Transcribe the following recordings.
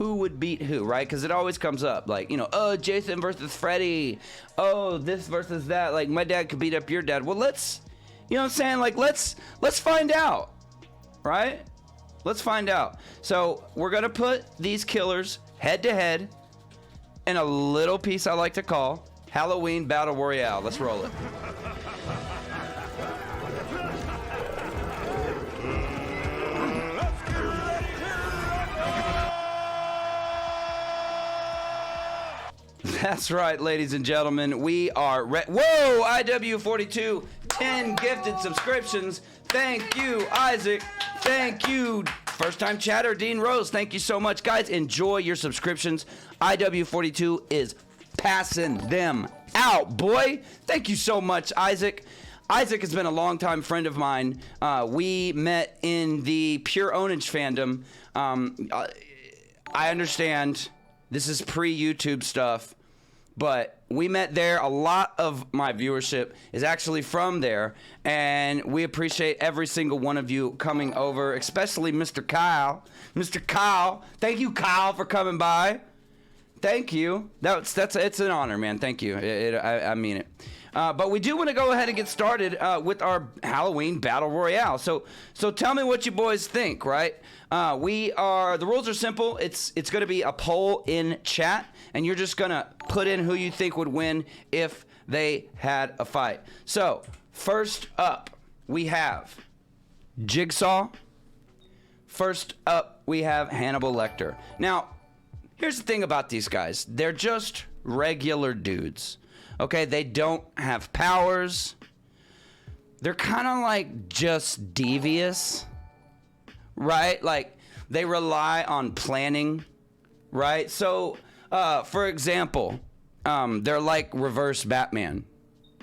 who would beat who, right? Because it always comes up, like, you know, oh, Jason versus Freddy. Oh, this versus that. Like, my dad could beat up your dad. Well, let's, you know what I'm saying? Like, let's find out, right? Let's find out. So we're going to put these killers head to head in a little piece I like to call Halloween Battle Royale. Let's roll it. That's right, ladies and gentlemen. We are whoa, IW42, 10 gifted subscriptions. Thank you, Isaac. Thank you, first-time chatter, Dean Rose. Thank you so much. Guys, enjoy your subscriptions. IW42 is passing them out, boy. Thank you so much, Isaac. Isaac has been a longtime friend of mine. We met in the Pure Ownage fandom. I understand this is pre-YouTube stuff, but we met there. A lot of my viewership is actually from there, and we appreciate every single one of you coming over, especially Mr. Kyle. Mr. Kyle, thank you, Kyle, for coming by. Thank you. It's an honor, man. Thank you. I mean it. But we do want to go ahead and get started with our Halloween Battle Royale. So tell me what you boys think, right? The rules are simple. It's going to be a poll in chat, and you're just going to put in who you think would win if they had a fight. So first up, we have Jigsaw. First up, we have Hannibal Lecter. Now, here's the thing about these guys. They're just regular dudes. Okay, they don't have powers. They're kind of like just devious, right? Like they rely on planning, right? So, for example, they're like reverse Batman,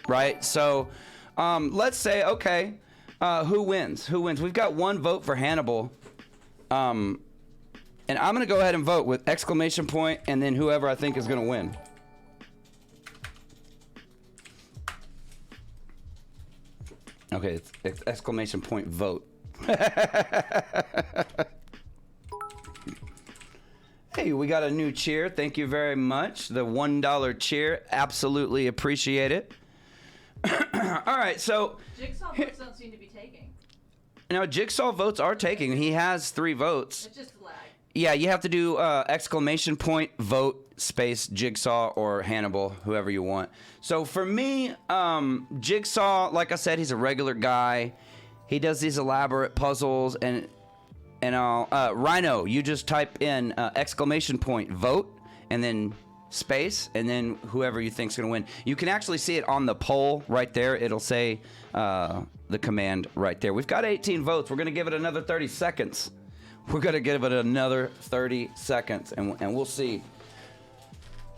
right? So, let's say, okay, who wins? Who wins? We've got one vote for Hannibal. And I'm going to go ahead and vote with exclamation point and then whoever I think is going to win. Okay, it's exclamation point vote. Hey, we got a new cheer. Thank you very much. The $1 cheer. Absolutely appreciate it. All right, so... Jigsaw votes don't seem to be taking. Now, Jigsaw votes are taking. He has 3 votes. It's just a lag. Yeah, you have to do exclamation point vote space Jigsaw or Hannibal, whoever you want. So for me, Jigsaw, like I said, he's a regular guy. He does these elaborate puzzles and all. Rhino, you just type in exclamation point vote and then space and then whoever you think's gonna win. You can actually see it on the poll right there. It'll say the command right there. We've got 18 votes. We're gonna give it another 30 seconds. We're going to give it another 30 seconds, and we'll see.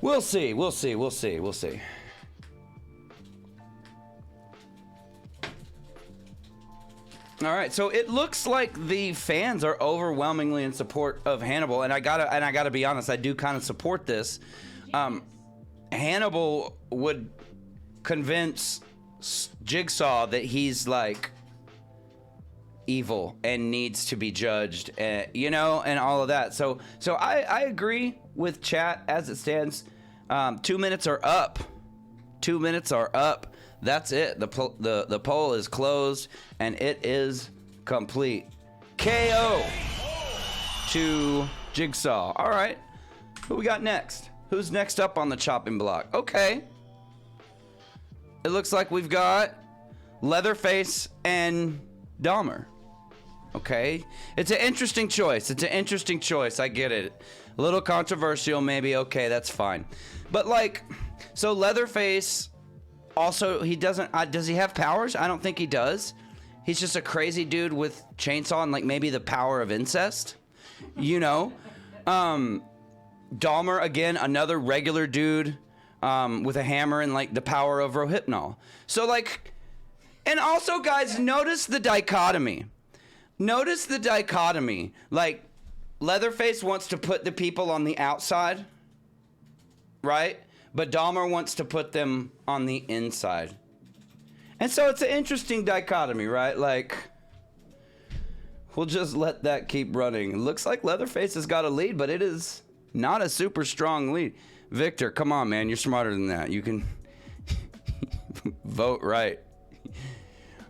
We'll see. All right, so it looks like the fans are overwhelmingly in support of Hannibal, and I gotta be honest, I do kind of support this. Hannibal would convince Jigsaw that he's like evil and needs to be judged, you know, and all of that. So I agree with chat as it stands. 2 minutes are up. 2 minutes are up. That's it. The poll is closed and it is complete. KO to Jigsaw. All right. Who we got next? Who's next up on the chopping block? Okay. It looks like we've got Leatherface and Dahmer. Okay, it's an interesting choice. I get it. A little controversial, maybe. Okay, that's fine. But like, so Leatherface also, he doesn't. Does he have powers? I don't think he does. He's just a crazy dude with chainsaw and like maybe the power of incest. You know, Dahmer again, another regular dude with a hammer and like the power of Rohypnol. So like, and also guys, notice the dichotomy. Like, Leatherface wants to put the people on the outside, right? But Dahmer wants to put them on the inside. And so it's an interesting dichotomy, right? Like, we'll just let that keep running. It looks like Leatherface has got a lead, but it is Not a super strong lead. Victor, come on, man. You're smarter than that. You can vote right.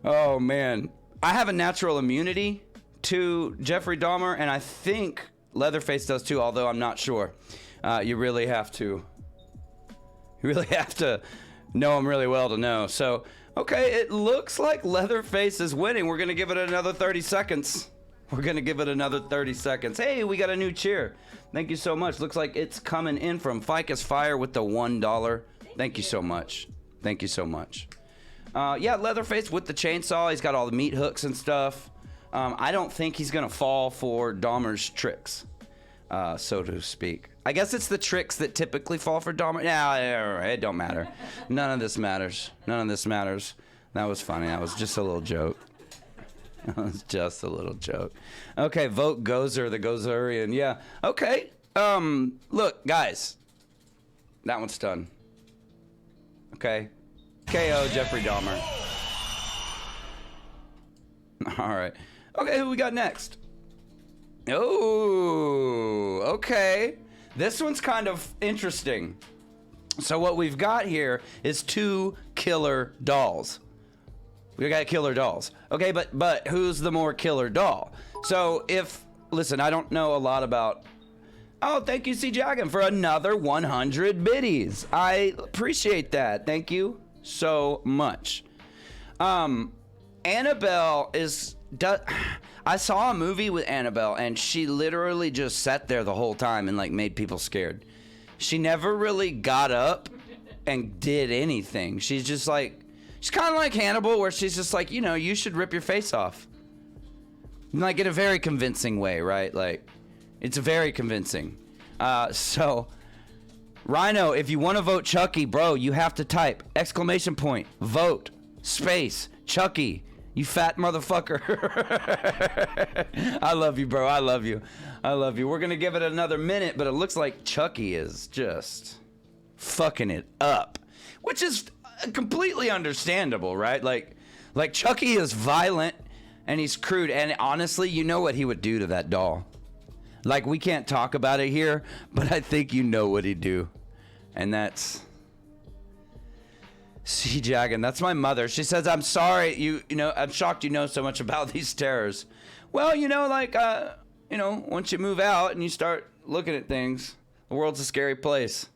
Oh, man. I have a natural immunity to Jeffrey Dahmer, and I think Leatherface does too, although I'm not sure. You really have to know him really well to know. So, okay, it looks like Leatherface is winning. We're going to give it another 30 seconds. Hey, we got a new cheer. Thank you so much. Looks like it's coming in from Ficus Fire with the $1. Thank you so much. Yeah, Leatherface with the chainsaw. He's got all the meat hooks and stuff. I don't think he's going to fall for Dahmer's tricks, so to speak. I guess it's the tricks that typically fall for Dahmer. Yeah, it don't matter. None of this matters. That was funny. That was just a little joke. Okay, vote Gozer, the Gozerian. Yeah. Okay. Look, guys. That one's done. Okay. KO Jeffrey Dahmer. All right. Okay, who we got next? Oh, okay. This one's kind of interesting. So what we've got here is 2 killer dolls. We got killer dolls. Okay, but who's the more killer doll? So listen, I don't know a lot about... Oh, thank you, C. Jagan, for another 100 biddies. I appreciate that. Thank you so much. Annabelle is... I saw a movie with Annabelle, and she literally just sat there the whole time and, like, made people scared. She never really got up and did anything. She's just like... She's kind of like Hannibal, where she's just like, you should rip your face off. Like, in a very convincing way, right? Like, it's very convincing. So, Rhino, if you want to vote Chucky, bro, you have to type ! vote, space, Chucky, you fat motherfucker. I love you, bro. I love you. We're going to give it another minute, but it looks like Chucky is just fucking it up, which is... completely understandable, right? Like Chucky is violent and he's crude, and honestly, you know what he would do to that doll. Like, we can't talk about it here, but I think you know what he'd do. And that's C. Jagan. That's my mother. She says, I'm sorry, I'm shocked you know so much about these terrors. Well, once you move out and you start looking at things, the world's a scary place.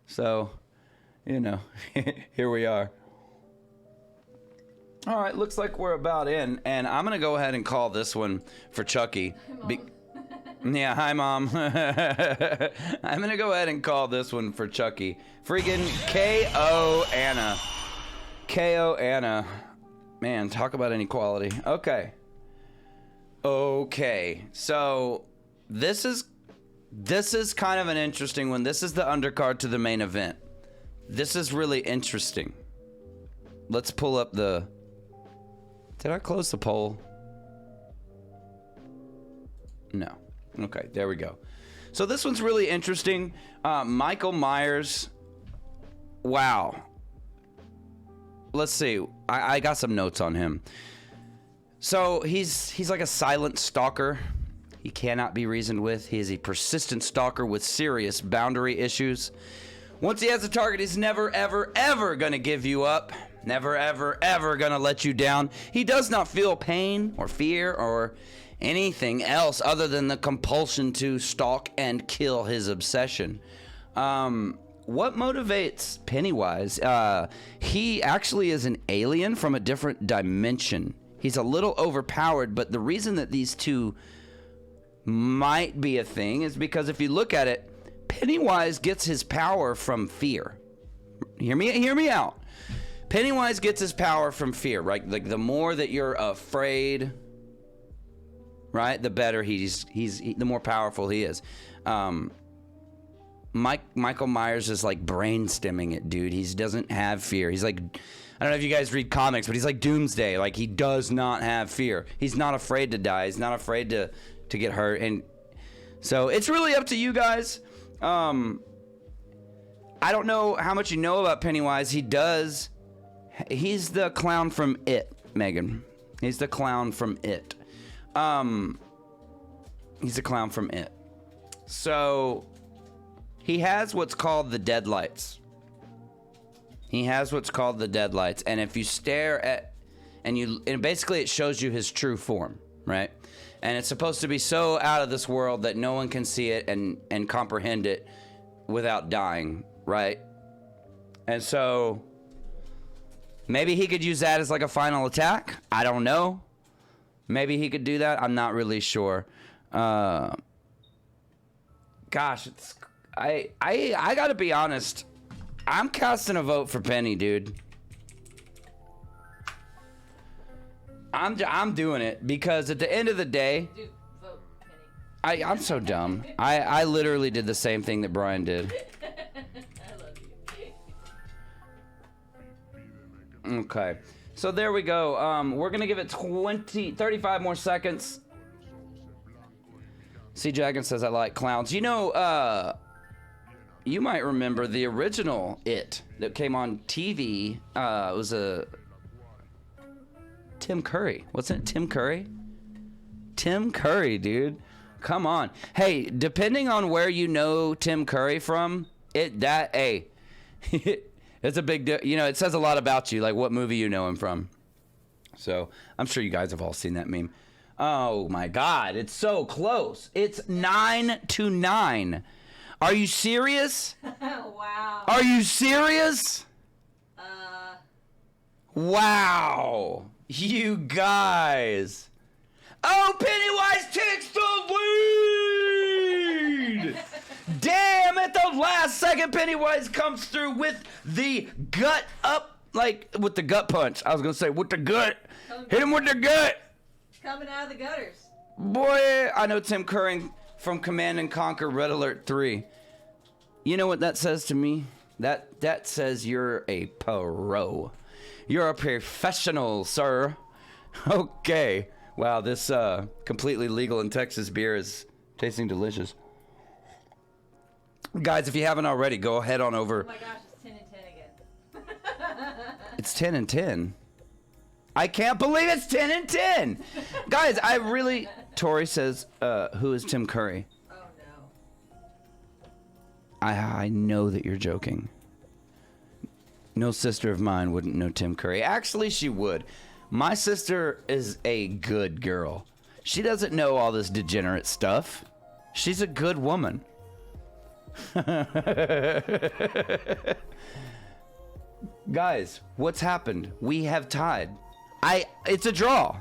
So, here we are. All right, looks like we're about in, and I'm going to go ahead and call this one for Chucky. Yeah, hi, Mom. I'm going to go ahead and call this one for Chucky. Freaking K.O. Anna. K.O. Anna. Man, talk about inequality. Okay, so this is kind of an interesting one. This is the undercard to the main event. This is really interesting. Let's pull up the... Did I close the poll? No. Okay, there we go. So this one's really interesting. Michael Myers. Wow. Let's see. I got some notes on him. So he's like a silent stalker. He cannot be reasoned with. He is a persistent stalker with serious boundary issues. Once he has a target, he's never, ever, ever gonna give you up. Never, ever, ever gonna let you down. He does not feel pain or fear or anything else other than the compulsion to stalk and kill his obsession. What motivates Pennywise? He actually is an alien from a different dimension. He's a little overpowered, but the reason that these two might be a thing is because if you look at it, Pennywise gets his power from fear. Hear me out. Pennywise gets his power from fear, right? Like, the more that you're afraid, right, the better the more powerful he is. Michael Myers is like brain stemming it, dude. He doesn't have fear. He's like, I don't know if you guys read comics, but he's like Doomsday. Like, he does not have fear. He's not afraid to die. He's not afraid to get hurt. And so it's really up to you guys. I don't know how much you know about Pennywise. He's the clown from It, Megan. He's the clown from It. He's the clown from It. So He has what's called the deadlights. He has what's called the deadlights, and if you stare at, and basically it shows you his true form, right? And it's supposed to be so out of this world that no one can see it and comprehend it without dying, right? And so maybe he could use that as like a final attack. I don't know. Maybe he could do that. I'm not really sure. Gosh, I gotta be honest. I'm casting a vote for Penny, dude. I'm doing it because at the end of the day, Dude, vote Penny. I'm so dumb. I literally did the same thing that Brian did. I love you. Okay. So there we go. We're going to give it 35 more seconds. C. Jagan says, I like clowns. You know, you might remember the original It that came on TV. It was a Tim Curry. Wasn't it Tim Curry? Tim Curry, dude. Come on. Hey, depending on where you know Tim Curry from, it's a big deal. You know, it says a lot about you, like what movie you know him from. So I'm sure you guys have all seen that meme. Oh my God, it's so close. It's 9-9. Are you serious? Wow. Are you serious? Wow. You guys. Oh, Pennywise takes the lead. Damn, at the last second, Pennywise comes through with the gut up, like with the gut punch. I was going to say with the gut. Hit him with the gut. Coming out of the gutters. Boy, I know Tim Curry from Command and Conquer Red Alert 3. You know what that says to me? That says you're a pro. You're a professional, sir. Okay. Wow, this completely legal in Texas beer is tasting delicious. Guys, if you haven't already, go ahead on over. Oh my gosh, it's 10 and 10 again. It's 10 and 10. I can't believe it's 10 and 10. Guys, I really... Tori says, who is Tim Curry? Oh no. I know that you're joking. No sister of mine wouldn't know Tim Curry. Actually, she would. My sister is a good girl. She doesn't know all this degenerate stuff. She's a good woman. Guys, what's happened? We have tied. It's a draw.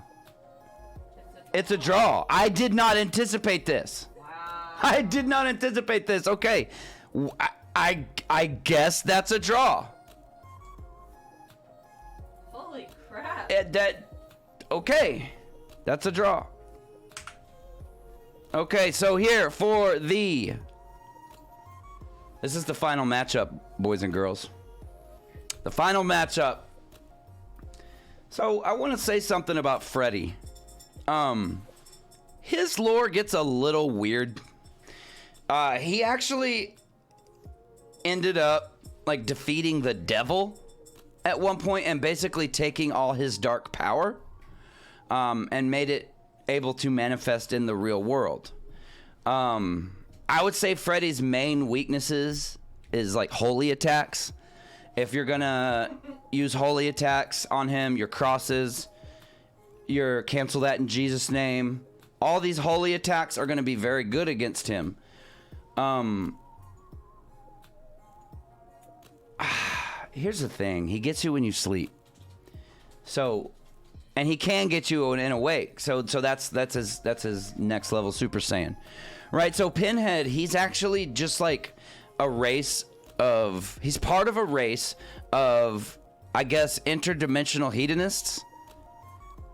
It's a draw. I did not anticipate this. Wow. I did not anticipate this. Okay. I guess that's a draw. Holy crap. Okay. That's a draw. Okay, so here for this is the final matchup, boys and girls. The final matchup. So I want to say something about Freddy. His lore gets a little weird. He actually ended up like defeating the devil at one point and basically taking all his dark power, and made it able to manifest in the real world. I would say Freddy's main weaknesses is like holy attacks. If you're gonna use holy attacks on him, your crosses, your cancel that in Jesus' name. All these holy attacks are gonna be very good against him. Here's the thing. He gets you when you sleep. So, and he can get you in awake. So that's his next level Super Saiyan. Right? So Pinhead, he's actually just like he's part of a race of, I guess, interdimensional hedonists.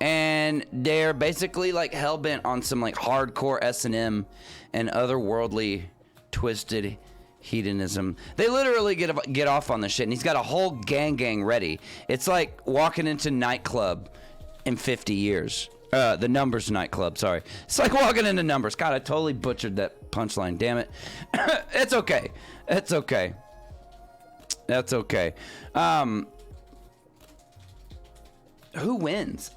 And they're basically like hell-bent on some like hardcore S&M and otherworldly twisted hedonism. They literally get off on this shit, and he's got a whole gang ready. It's like walking into nightclub in 50 years. The Numbers nightclub, sorry. It's like walking into Numbers. God, I totally butchered that punchline, damn it. It's okay. It's okay. That's okay. Who wins?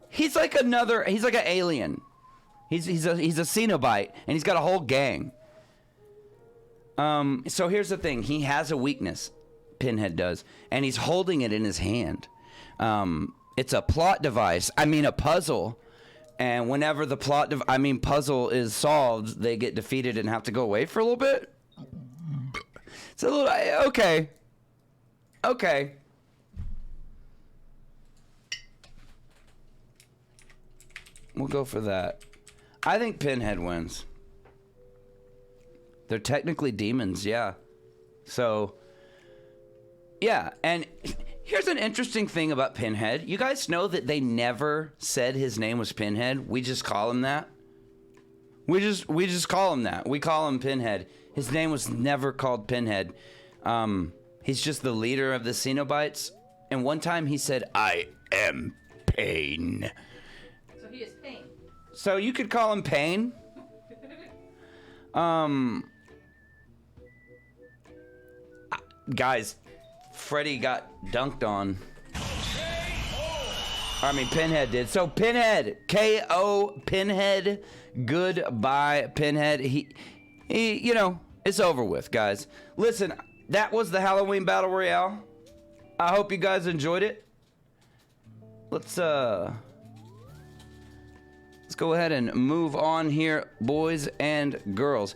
He's like an alien. He's a Cenobite, and he's got a whole gang. So here's the thing. He has a weakness. Pinhead does. And he's holding it in his hand. It's a plot device. I mean, a puzzle. And whenever the puzzle is solved, they get defeated and have to go away for a little bit. It's a little, okay. Okay. We'll go for that. I think Pinhead wins. They're technically demons, yeah. So, yeah. And here's an interesting thing about Pinhead. You guys know that they never said his name was Pinhead. We just call him that. We just call him that. We call him Pinhead. His name was never called Pinhead. He's just the leader of the Cenobites. And one time he said, "I am Pain." So he is Pain. So you could call him Pain. Guys, Freddy got dunked on. I mean, Pinhead did. So Pinhead, K.O. Pinhead. Goodbye, Pinhead. He, you know, it's over with, guys. Listen, that was the Halloween Battle Royale. I hope you guys enjoyed it. Let's go ahead and move on here, boys and girls.